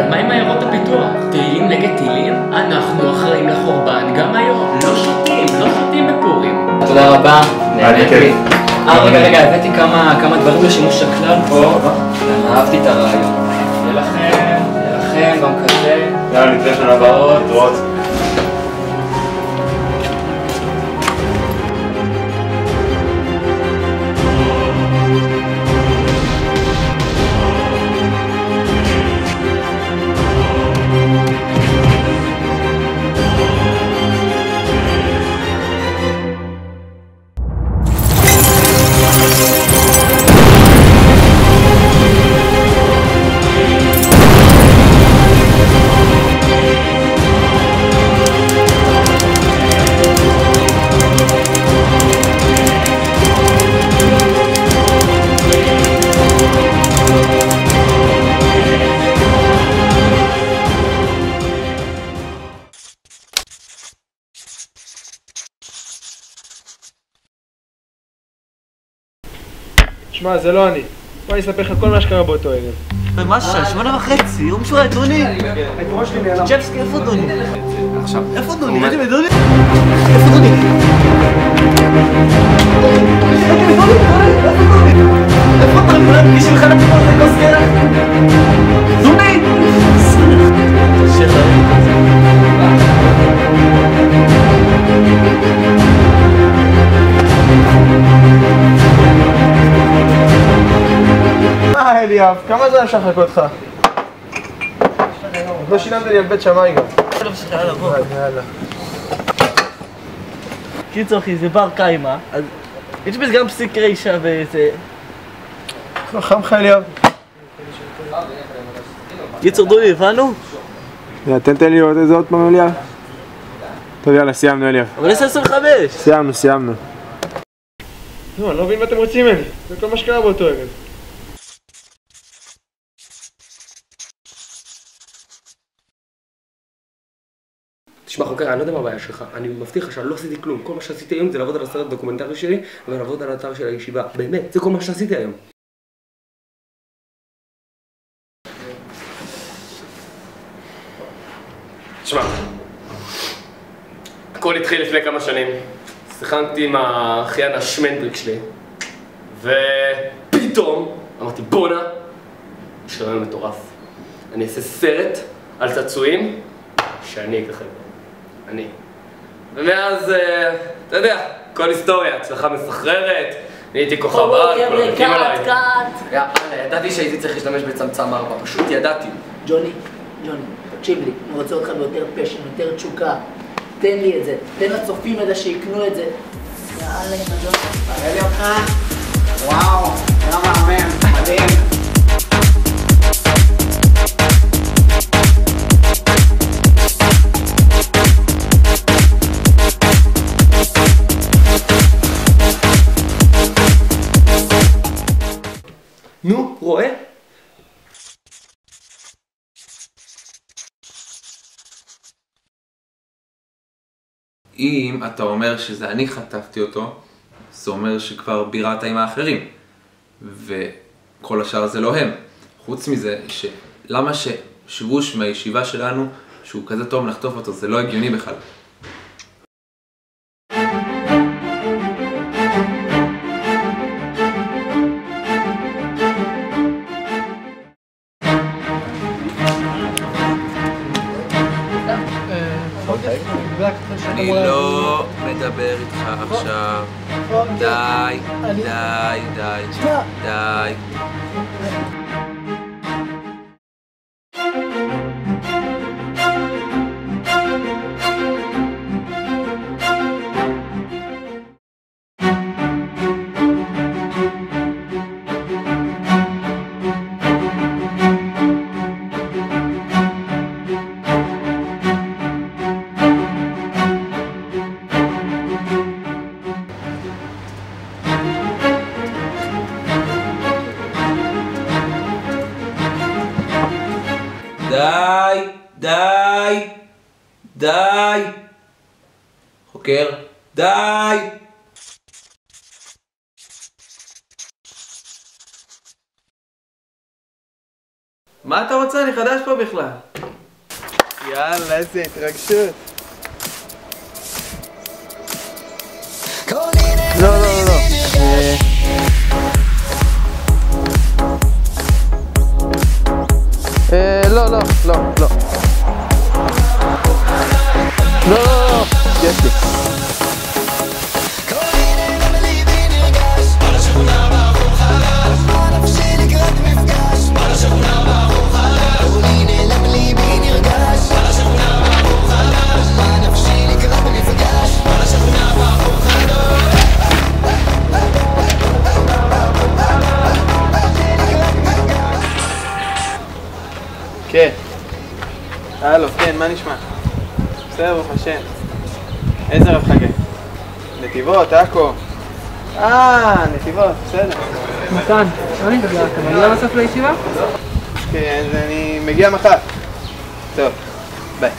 אבל מה עם עיירות הפיתוח? טילים נגד טילים? אנחנו אחראים לחורבן גם היום. לא שותים בפורים. תודה רבה, נהניתי. רגע, הבאתי כמה דברים לשימוש הכלל פה. אהבתי את הרעיון. יהיה לכם, גם כזה. יאללה, נתראה שנה הבאה, להתראות. שמע, זה לא אני. בוא אני אספר לך כל מה שקרה באותו ערב. ומה שעה? 8:30, יום שורה, דוני! צ'פסקי, איפה דוני? עכשיו. איפה דוני? ראיתם את דוני? איפה דוני? איפה דוני? כולם פגישים לך לפה זה כוס קרח? דוני! אליאב, כמה זמן אפשר לחכות לך? לא שילמת לי על בית שמאי גם. יאללה. קיצור אחי, זה בר קיימה, אז יש בזה גם פסיק רישה וזה... חם לך אליאב. קיצור דוני, הבנו? תן לי עוד פעם אליאב. טוב יאללה, סיימנו אליאב. אבל יש 25! סיימנו. אני לא מבין מה אתם רוצים ממני. זה כל מה שקרה באותו ערב. תשמע חוקר, אני לא יודע מה הבעיה שלך, אני מבטיח לך שאני לא עשיתי כלום. כל מה שעשיתי היום זה לעבוד על הסרט הדוקומנטרי שלי ולעבוד על האתר של הישיבה. באמת, זה כל מה שעשיתי היום. תשמע, הכל התחיל לפני כמה שנים. שיחקתי עם האחיין השמנדריק שלי ופתאום אמרתי בונה, יש רעיון מטורף. אני אעשה סרט על צעצועים שאני אקח את אני. ומאז, אתה יודע, כל היסטוריה, הצלחה מסחררת, נהייתי כוכב על, כולם הקים עליי. יאללה, ידעתי שהייתי צריך להשתמש בצמצם 4, פשוט ידעתי. ג'וני, תקשיב לי, אני רוצה אותך ביותר פשן, יותר תשוקה. תן לי את זה, תן לצופים את זה שיקנו את זה. יאללה, ג'וני. תראה לי אותך. וואו, היה מהמם, מדהים. נו, רואה? אם אתה אומר שזה אני חטפתי אותו, זה אומר שכבר ביררת עם האחרים. וכל השאר זה לא הם. חוץ מזה, למה ששבוש מהישיבה שלנו, שהוא כזה טוב לחטוף אותו, זה לא הגיוני בכלל. אני לא מדבר איתך עכשיו. די. די! חוקר, די! מה אתה רוצה? אני חדש פה בכלל. יאללה, איזה התרגשות. לא. לא, יש לי. כן. הלו, כן, מה נשמע? בסדר, ברוך השם. איזה רב חגי? נתיבות, עכו. נתיבות, בסדר. מתן, מה נדבר? אתה מגיע בסוף לישיבה? כן, אז אני מגיע מחר. טוב, ביי.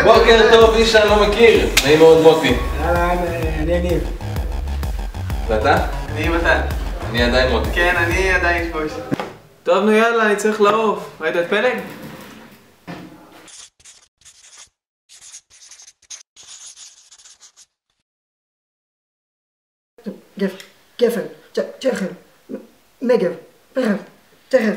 בוקר טוב, איש שאני לא מכיר. נעים מאוד מוטי. אני אניב. ואתה? אני מתן. אני עדיין מוטי. כן, אני עדיין שבוש. טוב, נו יאללה, אני צריך לעוף. ראית את פלג? גפן, צ'רחם, נגב, תכף.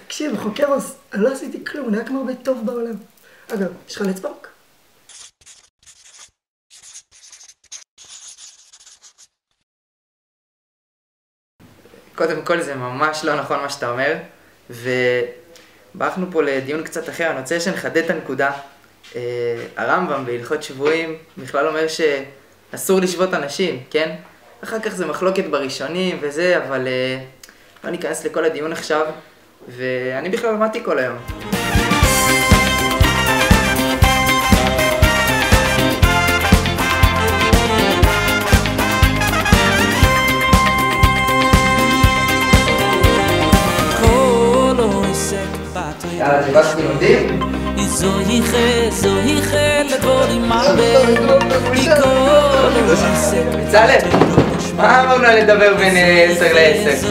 תקשיב, חוקרוס, אני לא עשיתי כלום, אני היה כמו הרבה טוב בעולם. אגב, יש לך לצפוק? קודם כל זה ממש לא נכון מה שאתה אומר, ובאנו פה לדיון קצת אחר. אני רוצה שנחדד את הנקודה. הרמב"ם בהלכות שבויים בכלל אומר שאסור לשבות אנשים, כן? אחר כך זה מחלוקת בראשונים וזה, אבל לא ניכנס לכל הדיון עכשיו, ואני בכלל למדתי כל היום. יאללה, דיברתי לומדים? בצלאל, מה אמרנו לדבר בין 10 ל-10?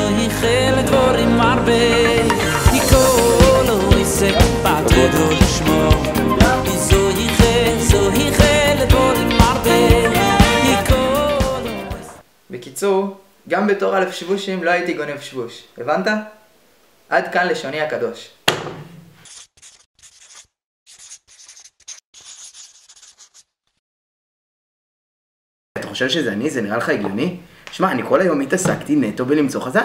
בקיצור, גם בתור א' שבושים לא הייתי גונב שבוש, הבנת? עד כאן לשוני הקדוש. אתה חושב שזה אני? זה נראה לך הגיוני? שמע, אני כל היום התעסקתי נטו בלמצוא חזן.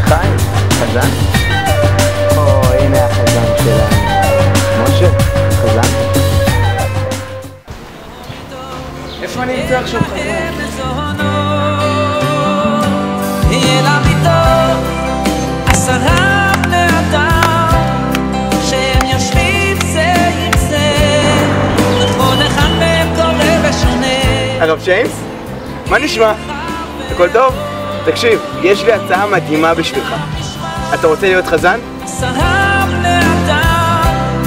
חיים, חזן? או, הנה החזן שלנו. משה, חזן? איפה אני אמצא עכשיו חזן? שהם יושבים זה עם זה, לכל אחד מהם קורה ושונה. הרב ג'יימס? מה נשמע? הכל טוב? תקשיב, יש לי הצעה מדהימה בשבילך. אתה רוצה להיות חזן? שרם לאדם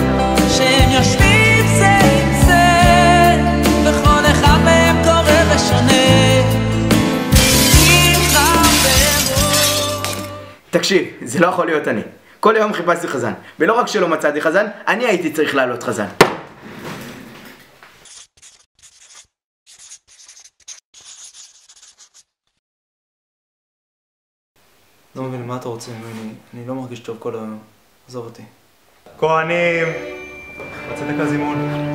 שהם יושבים זה עם זה וכל אחד מהם קורא ושונה עם חברו. תקשיב, זה לא יכול להיות אני. כל היום חיפשתי חזן, ולא רק שלא מצאתי חזן, אני הייתי צריך לעלות חזן. לא מבין, מה אתה רוצה ממני? אני לא מרגיש טוב כל היום. עזוב אותי. כהנים! בצדק הזימון.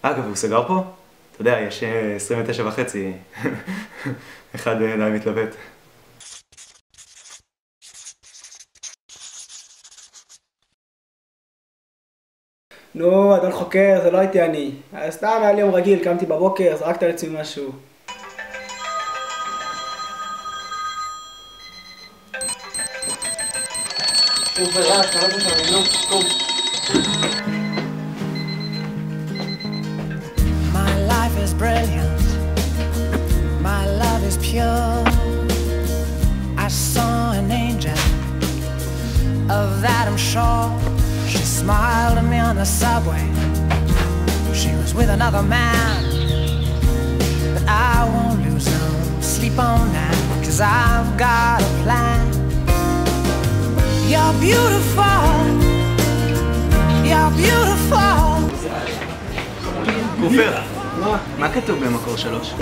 אגב, הוא סגר פה? אתה יודע, יש 29.5. אחד די מתלבט. נו, אדון חוקר, זה לא הייתי אני. סתם היה לי יום רגיל, קמתי בבוקר, זרקת על עצמי משהו. My life is brilliant, my love is pure. I saw an angel, of that I'm sure. She smiled at me on the subway. She was with another man, but I won't lose no sleep on that, 'cause I've got a plan. You're beautiful, you're beautiful. כופר, מה כתוב במקור 3?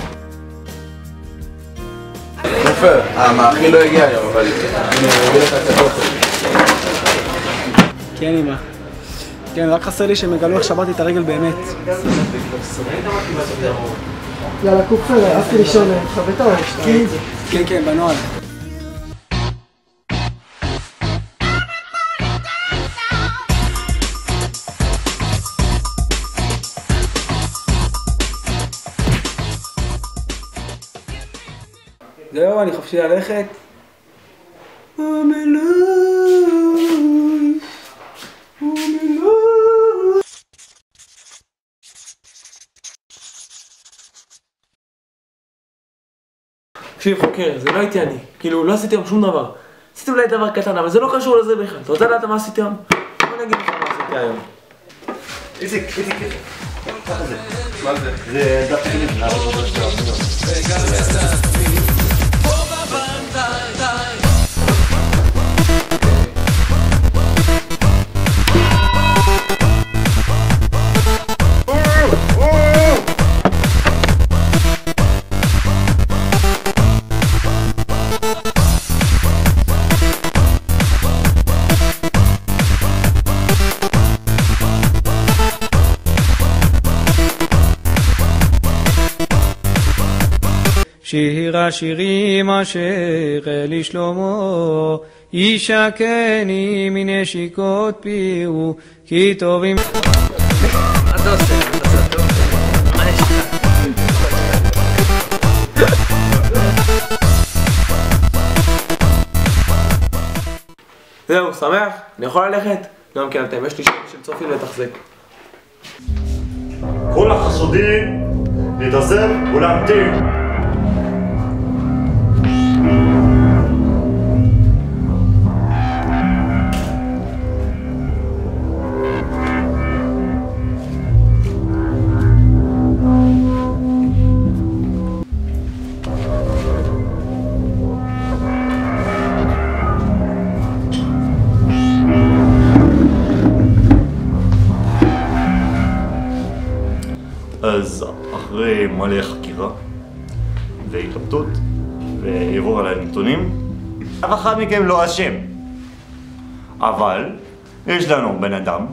כופר, המאכיל לא הגיע היום, אבל אני מביא לך את התוכן. כן, אמא. כן, רק חסר לי שהם יגלו איך שברתי את הרגל באמת. יאללה, קופר, אהבתי לישון, חבטה או שתיים? כן, כן, בנועל. זהו, אני חופשי ללכת. תקשיב חוקר, זה לא הייתי אני. כאילו, לא עשיתי היום שום דבר. עשיתי אולי דבר קטן, אבל זה לא קשור לזה בכלל. אתה רוצה לדעת מה עשיתי היום? בוא נגיד לך מה עשיתי היום. איציק. מה זה? זה דף תקנים. שיר השירים אשר לשלמה ישקני מנשיקות פיהו כי טובים. מה אתה עושה? מה יש לך? זהו, שמח? אני יכול ללכת? גם כן, אתם, יש לי של צופים לתחזק. כל החשודים להתאזר ולהמתין. אחרי מלא חקירה והתלבטות וערעור על הנתונים אשמים? אף אחד מכם לא אשם. אבל יש לנו בן אדם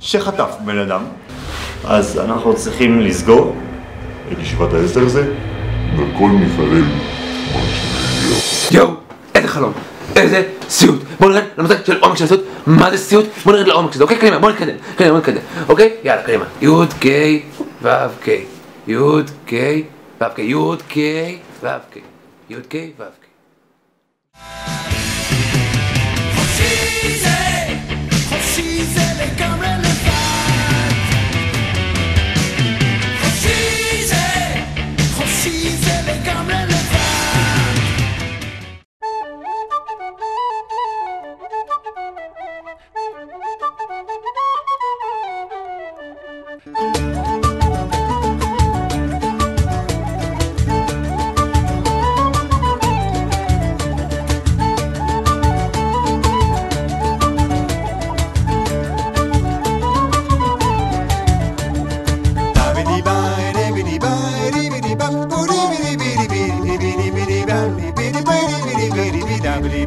שחטף בן אדם, אז אנחנו צריכים לסגור את ישיבת ההסדר הזה וכל מפעלים. יואו, איזה חלום, איזה סיוט. בוא נרד למושג של עומק של הסיוט, מה זה סיוט? בוא נרד לעומק של זה, אוקיי? קדימה, בוא נתקדם, קדימה, בוא נתקדם, אוקיי? יאללה, קדימה. י' ק' ו' ק' י' ק' ו' ק' י' ק' ו' ק' י' ק' ו' ק' חופשי זה לגמרי לבד. חופשי זה לגמרי לבד.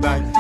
Bye.